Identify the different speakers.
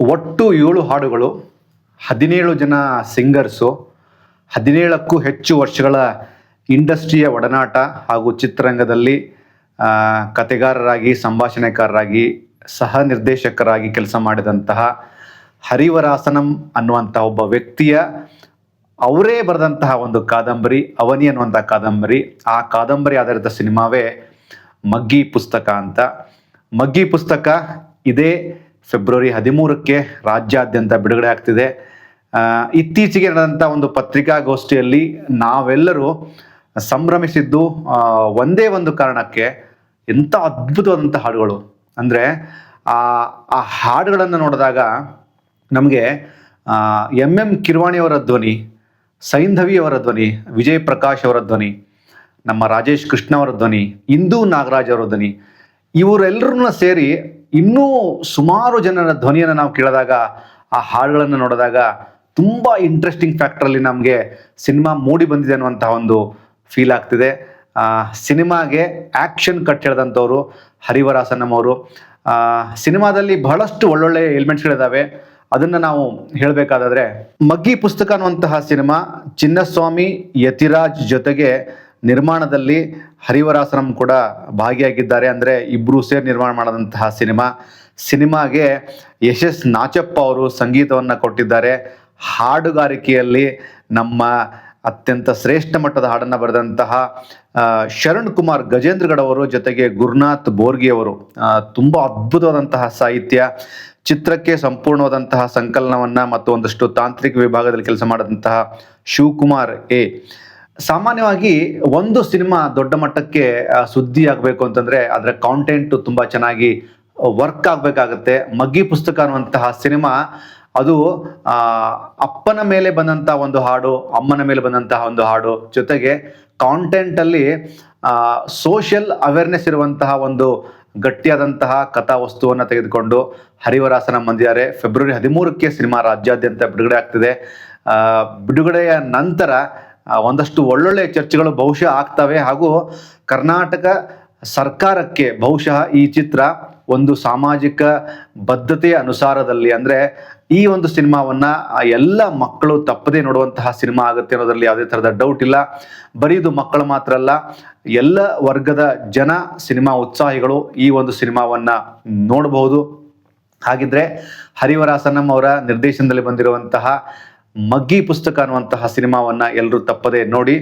Speaker 1: ಒಟ್ಟು 7 ಹಾಡುಗಳು, 17 ಜನ ಸಿಂಗರ್ಸು, 17ಕ್ಕೂ ಹೆಚ್ಚು ವರ್ಷಗಳ ಇಂಡಸ್ಟ್ರಿಯ ಒಡನಾಟ ಹಾಗೂ ಚಿತ್ರರಂಗದಲ್ಲಿ ಕತೆಗಾರರಾಗಿ, ಸಂಭಾಷಣೆಕಾರರಾಗಿ, ಸಹ ನಿರ್ದೇಶಕರಾಗಿ ಕೆಲಸ ಮಾಡಿದಂತಹ ಹರಿವರಾಸನಂ ಅನ್ನುವಂಥ ಒಬ್ಬ ವ್ಯಕ್ತಿಯ ಅವರೇ ಬರೆದಂತಹ ಒಂದು ಕಾದಂಬರಿ ಅವನಿ ಅನ್ನುವಂಥ ಕಾದಂಬರಿ. ಆ ಕಾದಂಬರಿ ಆಧಾರಿತ ಸಿನಿಮಾವೇ ಮಗ್ಗಿ ಪುಸ್ತಕ ಅಂತ. ಮಗ್ಗಿ ಪುಸ್ತಕ ಇದೇ ಫೆಬ್ರವರಿ 13ಕ್ಕೆ ರಾಜ್ಯಾದ್ಯಂತ ಬಿಡುಗಡೆ ಆಗ್ತಿದೆ. ಇತ್ತೀಚೆಗೆ ನಡೆದಂಥ ಒಂದು ಪತ್ರಿಕಾಗೋಷ್ಠಿಯಲ್ಲಿ ನಾವೆಲ್ಲರೂ ಸಂಭ್ರಮಿಸಿದ್ದು ಒಂದೇ ಒಂದು ಕಾರಣಕ್ಕೆ, ಎಂಥ ಅದ್ಭುತವಾದಂಥ ಹಾಡುಗಳು ಅಂದರೆ ಆ ಹಾಡುಗಳನ್ನು ನೋಡಿದಾಗ ನಮಗೆ ಎಂ ಕಿರವಾಣಿಯವರ ಧ್ವನಿ, ಸೈಂಧವಿ ಅವರ ಧ್ವನಿ, ವಿಜಯ್ ಪ್ರಕಾಶ್ ಅವರ ಧ್ವನಿ, ನಮ್ಮ ರಾಜೇಶ್ ಕೃಷ್ಣ ಅವರ ಧ್ವನಿ, ಇಂದೂ ನಾಗರಾಜ್ ಅವರ ಧ್ವನಿ, ಇವರೆಲ್ಲರನ್ನ ಸೇರಿ ಇನ್ನೂ ಸುಮಾರು ಜನರ ಧ್ವನಿಯನ್ನು ನಾವು ಕೇಳಿದಾಗ, ಆ ಹಾಡುಗಳನ್ನು ನೋಡಿದಾಗ ತುಂಬ ಇಂಟ್ರೆಸ್ಟಿಂಗ್ ಫ್ಯಾಕ್ಟ್ರಲ್ಲಿ ನಮಗೆ ಸಿನಿಮಾ ಮೂಡಿ ಬಂದಿದೆ ಅನ್ನುವಂತಹ ಒಂದು ಫೀಲ್ ಆಗ್ತಿದೆ. ಸಿನಿಮಾಗೆ ಆ್ಯಕ್ಷನ್ ಕಟ್ ಹೇಳಿದಂಥವ್ರು ಹರಿವರಾಸನಂ ಅವರು. ಸಿನಿಮಾದಲ್ಲಿ ಬಹಳಷ್ಟು ಒಳ್ಳೊಳ್ಳೆ ಎಲಿಮೆಂಟ್ಸ್ಗಳಿದ್ದಾವೆ. ಅದನ್ನು ನಾವು ಹೇಳಬೇಕಾದ್ರೆ, ಮಗ್ಗಿ ಪುಸ್ತಕ ಅನ್ನುವಂತಹ ಸಿನಿಮಾ ಚಿನ್ನಸ್ವಾಮಿ ಯತಿರಾಜ್ ಜೊತೆಗೆ ನಿರ್ಮಾಣದಲ್ಲಿ ಹರಿವರಾಸನಂ ಕೂಡ ಭಾಗಿಯಾಗಿದ್ದಾರೆ. ಅಂದರೆ ಇಬ್ಬರು ಸೇರಿ ನಿರ್ಮಾಣ ಮಾಡಿದಂತಹ ಸಿನಿಮಾಗೆ ಯಶಸ್ ನಾಚಪ್ಪ ಅವರು ಸಂಗೀತವನ್ನು ಕೊಟ್ಟಿದ್ದಾರೆ. ಹಾಡುಗಾರಿಕೆಯಲ್ಲಿ ನಮ್ಮ ಅತ್ಯಂತ ಶ್ರೇಷ್ಠ ಮಟ್ಟದ ಹಾಡನ್ನು ಬರೆದಂತಹ ಶರಣ್ ಕುಮಾರ್ ಗಜೇಂದ್ರಗಢ ಅವರು, ಜೊತೆಗೆ ಗುರುನಾಥ್ ಬೋರ್ಗಿ ಅವರು, ತುಂಬ ಅದ್ಭುತವಾದಂತಹ ಸಾಹಿತ್ಯ, ಚಿತ್ರಕ್ಕೆ ಸಂಪೂರ್ಣವಾದಂತಹ ಸಂಕಲನವನ್ನು ಮತ್ತು ಒಂದಷ್ಟು ತಾಂತ್ರಿಕ ವಿಭಾಗದಲ್ಲಿ ಕೆಲಸ ಮಾಡಿದಂತಹ ಶಿವಕುಮಾರ್ ಎ. ಸಾಮಾನ್ಯವಾಗಿ ಒಂದು ಸಿನಿಮಾ ದೊಡ್ಡ ಮಟ್ಟಕ್ಕೆ ಸುದ್ದಿ ಆಗಬೇಕು ಅಂತಂದರೆ ಅದರ ಕಾಂಟೆಂಟು ತುಂಬ ಚೆನ್ನಾಗಿ ವರ್ಕ್ ಆಗಬೇಕಾಗತ್ತೆ. ಮಗ್ಗಿ ಪುಸ್ತಕ ಅನ್ನುವಂತಹ ಸಿನಿಮಾ ಅದು ಅಪ್ಪನ ಮೇಲೆ ಬಂದಂಥ ಒಂದು ಹಾಡು, ಅಮ್ಮನ ಮೇಲೆ ಬಂದಂತಹ ಒಂದು ಹಾಡು, ಜೊತೆಗೆ ಕಾಂಟೆಂಟಲ್ಲಿ ಸೋಷಿಯಲ್ ಅವೇರ್ನೆಸ್ ಇರುವಂತಹ ಒಂದು ಗಟ್ಟಿಯಾದಂತಹ ಕಥಾ ವಸ್ತುವನ್ನು ತೆಗೆದುಕೊಂಡು ಹರಿವರಾಸನಂ ಬಂದಿದ್ದಾರೆ. ಫೆಬ್ರವರಿ 13ಕ್ಕೆ ಸಿನಿಮಾ ರಾಜ್ಯಾದ್ಯಂತ ಬಿಡುಗಡೆ ಆಗ್ತಿದೆ. ಬಿಡುಗಡೆಯ ನಂತರ ಒಂದಷ್ಟು ಒಳ್ಳೊಳ್ಳೆ ಚರ್ಚೆಗಳು ಬಹುಶಃ ಆಗ್ತವೆ. ಹಾಗೂ ಕರ್ನಾಟಕ ಸರ್ಕಾರಕ್ಕೆ ಬಹುಶಃ ಈ ಚಿತ್ರ ಒಂದು ಸಾಮಾಜಿಕ ಬದ್ಧತೆಯ ಅನುಸಾರದಲ್ಲಿ, ಅಂದರೆ ಈ ಒಂದು ಸಿನಿಮಾವನ್ನು ಎಲ್ಲ ಮಕ್ಕಳು ತಪ್ಪದೇ ನೋಡುವಂತಹ ಸಿನಿಮಾ ಆಗುತ್ತೆ ಅನ್ನೋದ್ರಲ್ಲಿ ಯಾವುದೇ ಥರದ ಡೌಟ್ ಇಲ್ಲ. ಬರೀ ಇದು ಮಕ್ಕಳು ಮಾತ್ರ ಅಲ್ಲ, ಎಲ್ಲ ವರ್ಗದ ಜನ, ಸಿನಿಮಾ ಉತ್ಸಾಹಿಗಳು ಈ ಒಂದು ಸಿನಿಮಾವನ್ನು ನೋಡಬಹುದು. ಹಾಗಿದ್ರೆ ಹರಿವರಾಸನಂ ಅವರ ನಿರ್ದೇಶನದಲ್ಲಿ ಬಂದಿರುವಂತಹ ಮಗ್ಗಿ ಪುಸ್ತಕ ಅನ್ನುವಂತಹ ಸಿನಿಮಾವನ್ನು ಎಲ್ಲರೂ ತಪ್ಪದೇ ನೋಡಿ.